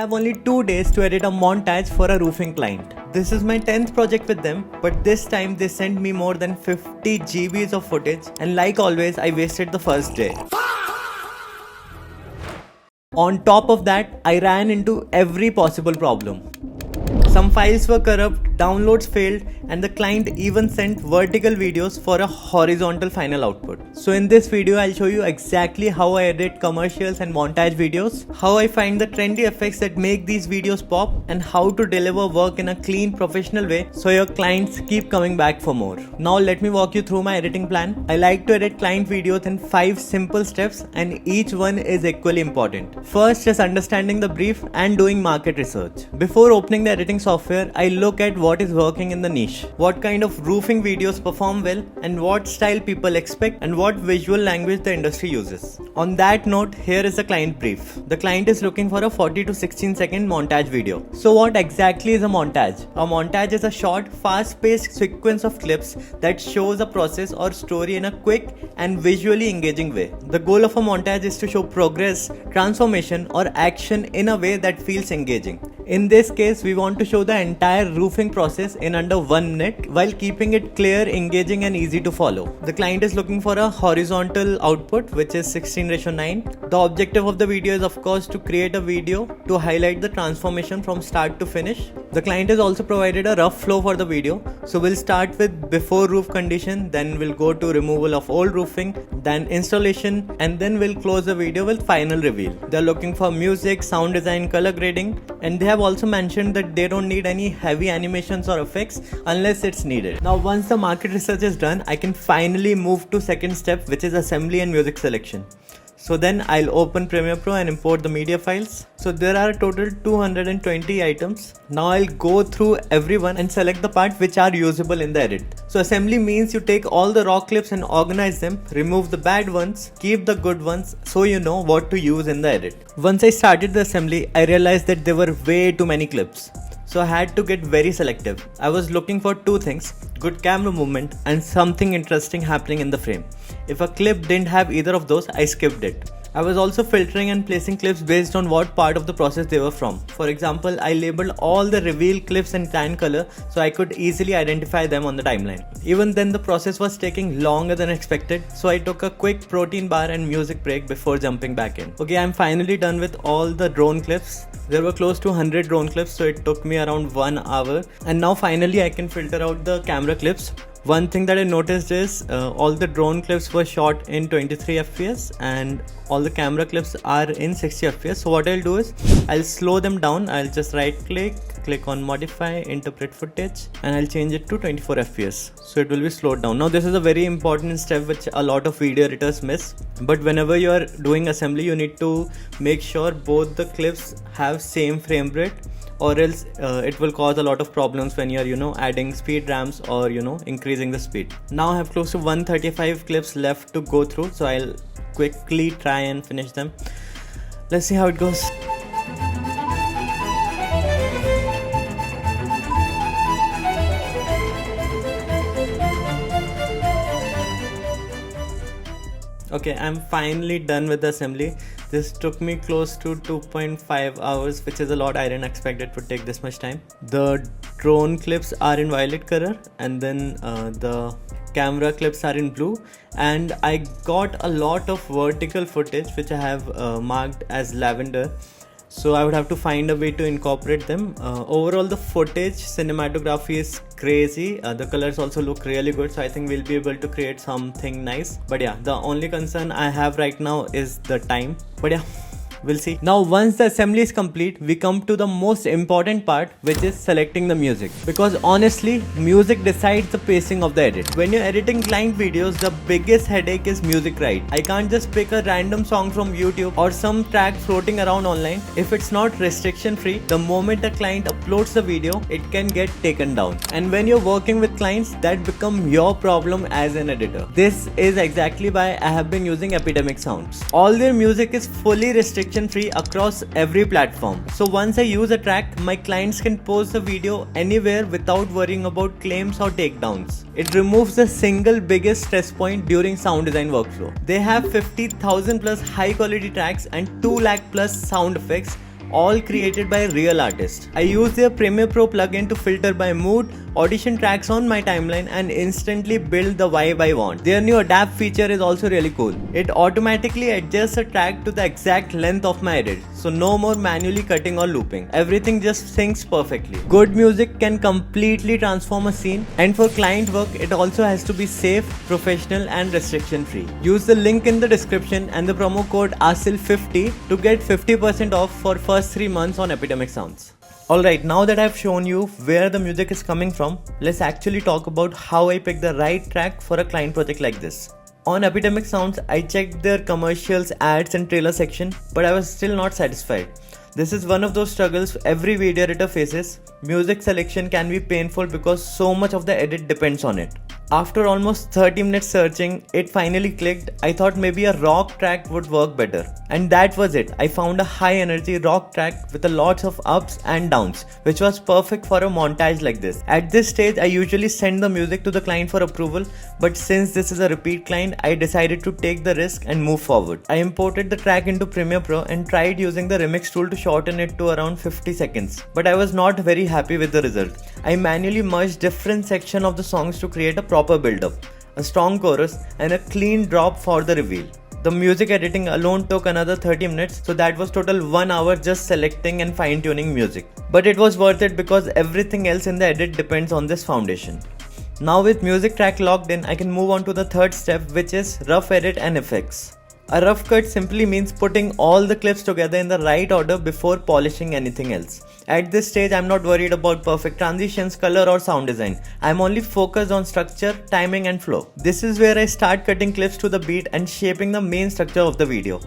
have only 2 days to edit a montage for a roofing client. This is my 10th project with them, but this time they sent me more than 50 GBs of footage, and like always, I wasted the first day. On top of that, I ran into every possible problem. Some files were corrupt, downloads failed, and the client even sent vertical videos for a horizontal final output. So in this video, I'll show you exactly how I edit commercials and montage videos, how I find the trendy effects that make these videos pop, and how to deliver work in a clean, professional way so your clients keep coming back for more. Now let me walk you through my editing plan. I like to edit client videos in 5 simple steps, and each one is equally important. First, just understanding the brief and doing market research. Before opening the editing software, I look at what is working in the niche, what kind of roofing videos perform well, and what style people expect, and what visual language the industry uses. On that note, here is the client brief. The client is looking for a 40 to 16 second montage video. So what exactly is a montage? A montage is a short, fast-paced sequence of clips that shows a process or story in a quick and visually engaging way. The goal of a montage is to show progress, transformation, or action in a way that feels engaging. In this case, we want to show the entire roofing process in under 1 minute while keeping it clear, engaging, and easy to follow. The client is looking for a horizontal output, which is 16:9. The objective of the video is, of course, to create a video to highlight the transformation from start to finish. The client has also provided a rough flow for the video. So we'll start with before roof condition, then we'll go to removal of old roofing, then installation, and then we'll close the video with final reveal. They're looking for music, sound design, color grading, and they have also mentioned that they don't need any heavy animations or effects unless it's needed. Now once the market research is done, I can finally move to second step, which is assembly and music selection. So then I'll open Premiere Pro and import the media files. So there are a total 220 items. Now I'll go through everyone and select the part which are usable in the edit. So assembly means you take all the raw clips and organize them, remove the bad ones, keep the good ones so you know what to use in the edit. Once I started the assembly, I realized that there were way too many clips. So I had to get very selective. I was looking for 2 things, good camera movement and something interesting happening in the frame. If a clip didn't have either of those, I skipped it. I was also filtering and placing clips based on what part of the process they were from. For example, I labeled all the reveal clips in tan color so I could easily identify them on the timeline. Even then, the process was taking longer than expected, so I took a quick protein bar and music break before jumping back in. Okay, I'm finally done with all the drone clips. There were close to 100 drone clips, so it took me around 1 hour. And now finally I can filter out the camera clips. One thing that I noticed is all the drone clips were shot in 23 fps and all the camera clips are in 60 fps. So what I'll do is I'll slow them down. I'll just right click on modify, interpret footage, and I'll change it to 24 fps. So it will be slowed down. Now this is a very important step which a lot of video editors miss. But whenever you are doing assembly, you need to make sure both the clips have same frame rate, or else it will cause a lot of problems when you're adding speed ramps or increasing the speed. Now I have close to 135 clips left to go through, so I'll quickly try and finish them. Let's see how it goes. Okay, I'm finally done with the assembly. This took me close to 2.5 hours, which is a lot. I didn't expect it to take this much time. The drone clips are in violet color, and then the camera clips are in blue, and I got a lot of vertical footage which I have marked as lavender. So I would have to find a way to incorporate them. Overall, the footage cinematography is crazy. The colors also look really good, so I think we'll be able to create something nice. But yeah, the only concern I have right now is the time. But yeah, we'll see. Now once the assembly is complete, we come to the most important part, which is selecting the music. Because honestly, music decides the pacing of the edit. When you're editing client videos, the biggest headache is music, right? I can't just pick a random song from YouTube or some track floating around online. If it's not restriction free, the moment a client uploads the video, it can get taken down. And when you're working with clients, that become your problem as an editor. This is exactly why I have been using Epidemic Sounds. All their music is fully restricted free across every platform. So once I use a track, my clients can post the video anywhere without worrying about claims or takedowns. It removes the single biggest stress point during sound design workflow. They have 50,000 plus high quality tracks and 2 lakh plus sound effects, all created by real artists. I use their Premiere Pro plugin to filter by mood, audition tracks on my timeline and instantly build the vibe I want. Their new adapt feature is also really cool. It automatically adjusts a track to the exact length of my edit, so no more manually cutting or looping. Everything just syncs perfectly. Good music can completely transform a scene, and for client work it also has to be safe, professional and restriction free. Use the link in the description and the promo code ASIL50 to get 50% off for first 3 months on Epidemic Sounds. Alright, now that I've shown you where the music is coming from, let's actually talk about how I pick the right track for a client project like this. On Epidemic Sounds, I checked their commercials, ads and trailer section, but I was still not satisfied. This is one of those struggles every video editor faces. Music selection can be painful because so much of the edit depends on it. After almost 30 minutes searching, it finally clicked. I thought maybe a rock track would work better. And that was it. I found a high energy rock track with a lots of ups and downs, which was perfect for a montage like this. At this stage, I usually send the music to the client for approval, but since this is a repeat client, I decided to take the risk and move forward. I imported the track into Premiere Pro and tried using the remix tool to shorten it to around 50 seconds. But I was not very happy with the result. I manually merged different sections of the songs to create a proper build-up, a strong chorus and a clean drop for the reveal. The music editing alone took another 30 minutes, so that was total 1 hour just selecting and fine-tuning music. But it was worth it because everything else in the edit depends on this foundation. Now with music track locked in, I can move on to the third step, which is rough edit and effects. A rough cut simply means putting all the clips together in the right order before polishing anything else. At this stage, I'm not worried about perfect transitions, color or sound design. I'm only focused on structure, timing and flow. This is where I start cutting clips to the beat and shaping the main structure of the video.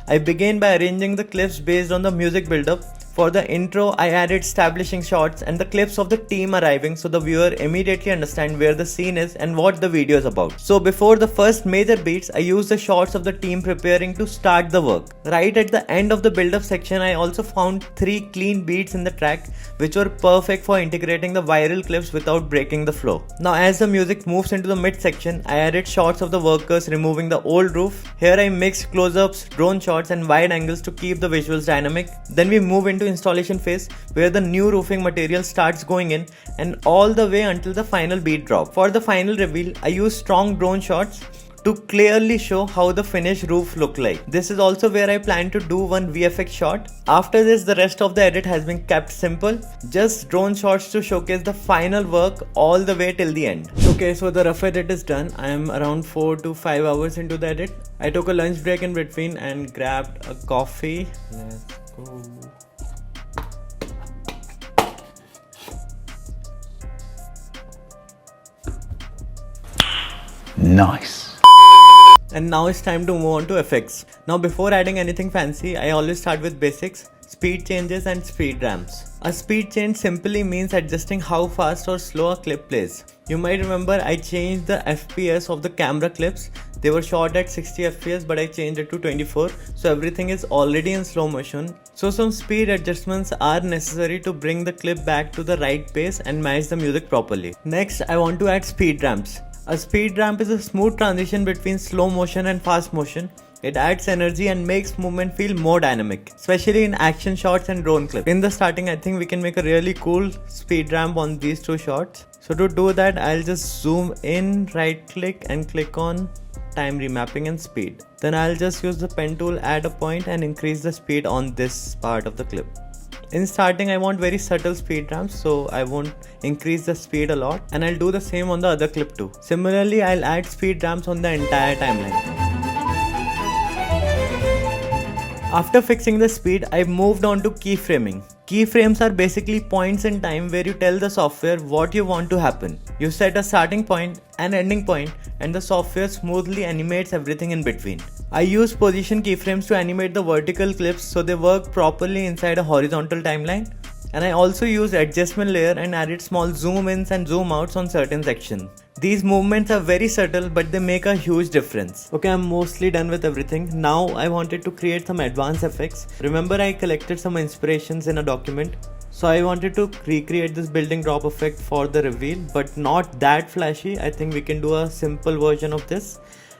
I begin by arranging the clips based on the music build-up. For the intro, I added establishing shots and the clips of the team arriving so the viewer immediately understands where the scene is and what the video is about. So before the first major beats, I used the shots of the team preparing to start the work. Right at the end of the build-up section, I also found 3 clean beats in the track which were perfect for integrating the viral clips without breaking the flow. Now as the music moves into the mid-section, I added shots of the workers removing the old roof. Here I mixed close-ups, drone shots and wide angles to keep the visuals dynamic. Then we move into installation phase where the new roofing material starts going in and all the way until the final beat drop. For the final reveal, I use strong drone shots to clearly show how the finished roof look like. This is also where I plan to do one VFX shot. After this, the rest of the edit has been kept simple, just drone shots to showcase the final work all the way till the end. Okay, so the rough edit is done. I am around 4 to 5 hours into the edit. I took a lunch break in between and grabbed a coffee. Let's go. Nice. And now it's time to move on to effects. Now before adding anything fancy, I always start with basics, speed changes and speed ramps. A speed change simply means adjusting how fast or slow a clip plays. You might remember I changed the FPS of the camera clips. They were shot at 60 FPS but I changed it to 24, so everything is already in slow motion. So some speed adjustments are necessary to bring the clip back to the right pace and match the music properly. Next, I want to add speed ramps. A speed ramp is a smooth transition between slow motion and fast motion. It adds energy and makes movement feel more dynamic, especially in action shots and drone clips. In the starting, I think we can make a really cool speed ramp on these 2 shots. So to do that, I'll just zoom in, right click and click on time remapping and speed. Then I'll just use the pen tool, add a point and increase the speed on this part of the clip. In starting, I want very subtle speed ramps, so I won't increase the speed a lot, and I'll do the same on the other clip too. Similarly, I'll add speed ramps on the entire timeline. After fixing the speed, I moved on to keyframing. Keyframes are basically points in time where you tell the software what you want to happen. You set a starting point and ending point and the software smoothly animates everything in between. I use position keyframes to animate the vertical clips so they work properly inside a horizontal timeline. And I also use adjustment layer and added small zoom ins and zoom outs on certain sections. These movements are very subtle but they make a huge difference. Okay, I'm mostly done with everything. Now I wanted to create some advanced effects. Remember I collected some inspirations in a document. So I wanted to recreate this building drop effect for the reveal, but not that flashy. I think we can do a simple version of this.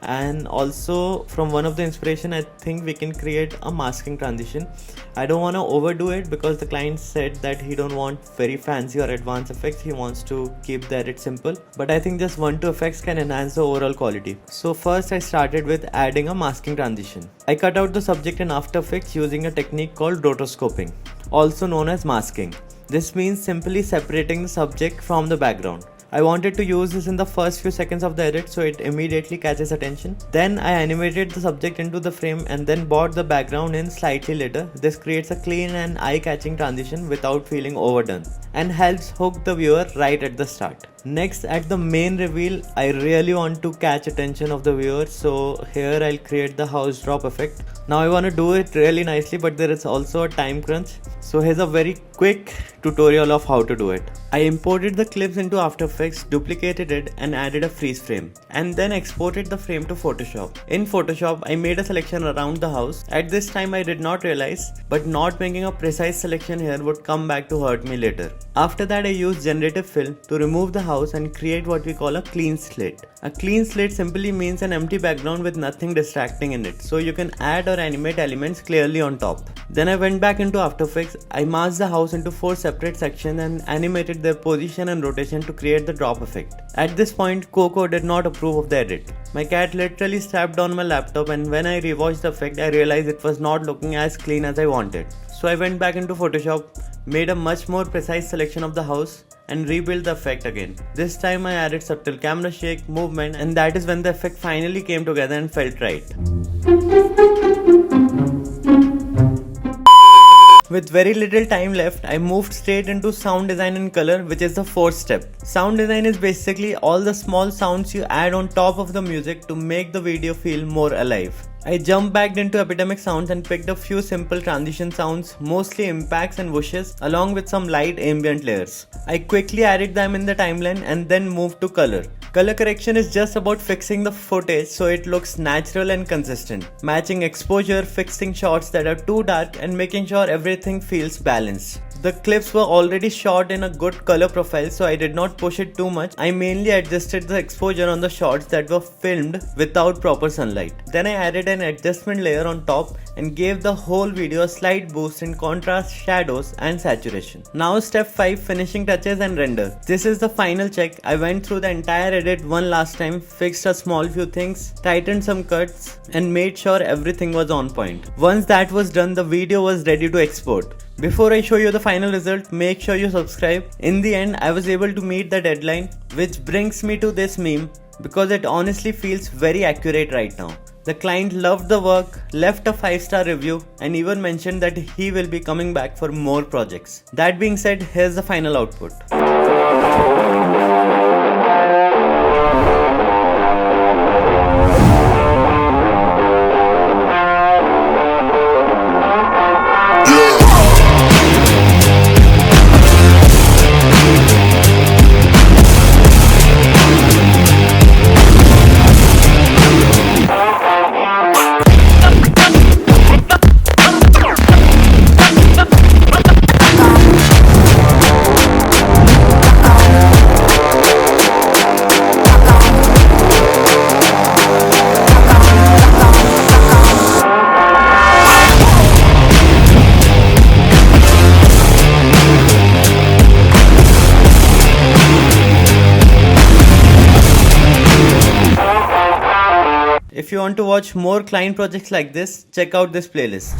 And also from one of the inspiration, I think we can create a masking transition. I don't want to overdo it because the client said that he don't want very fancy or advanced effects. He wants to keep the edit simple, but I think just 1-2 effects can enhance the overall quality. So first I started with adding a masking transition. I cut out the subject in After Effects using a technique called rotoscoping, also known as masking. This means simply separating the subject from the background. I wanted to use this in the first few seconds of the edit so it immediately catches attention. Then I animated the subject into the frame and then brought the background in slightly later. This creates a clean and eye-catching transition without feeling overdone and helps hook the viewer right at the start. Next, at the main reveal, I really want to catch attention of the viewer, so here I'll create the house drop effect. Now I want to do it really nicely, but there is also a time crunch. So here's a very quick tutorial of how to do it. I imported the clips into After Effects, duplicated it and added a freeze frame, and then exported the frame to Photoshop. In Photoshop, I made a selection around the house. At this time I did not realize, but not making a precise selection here would come back to hurt me later. After that I used generative fill to remove the house and create what we call a clean slate. A clean slate simply means an empty background with nothing distracting in it, so you can add or animate elements clearly on top. Then I went back into After Effects. I masked the house into 4 separate sections and animated their position and rotation to create the drop effect. At this point, Coco did not approve of the edit. My cat literally strapped on my laptop, and when I rewatched the effect, I realized it was not looking as clean as I wanted. So I went back into Photoshop, made a much more precise selection of the house and rebuilt the effect again. This time I added subtle camera shake, movement, and that is when the effect finally came together and felt right. With very little time left, I moved straight into sound design and color, which is the 4th step. Sound design is basically all the small sounds you add on top of the music to make the video feel more alive. I jumped back into epidemic sounds and picked a few simple transition sounds, mostly impacts and whooshes, along with some light ambient layers. I quickly added them in the timeline and then moved to color. Color correction is just about fixing the footage so it looks natural and consistent, matching exposure, fixing shots that are too dark and making sure everything feels balanced. The clips were already shot in a good color profile, so I did not push it too much. I mainly adjusted the exposure on the shots that were filmed without proper sunlight. Then I added an adjustment layer on top and gave the whole video a slight boost in contrast, shadows and saturation. Now step 5, finishing touches and render. This is the final check. I went through the entire edit one last time, fixed a small few things, tightened some cuts and made sure everything was on point. Once that was done, the video was ready to export. Before I show you the final result, make sure you subscribe. In the end, I was able to meet the deadline, which brings me to this meme because it honestly feels very accurate right now. The client loved the work, left a 5-star review and even mentioned that he will be coming back for more projects. That being said, here's the final output. If you want to watch more client projects like this, check out this playlist.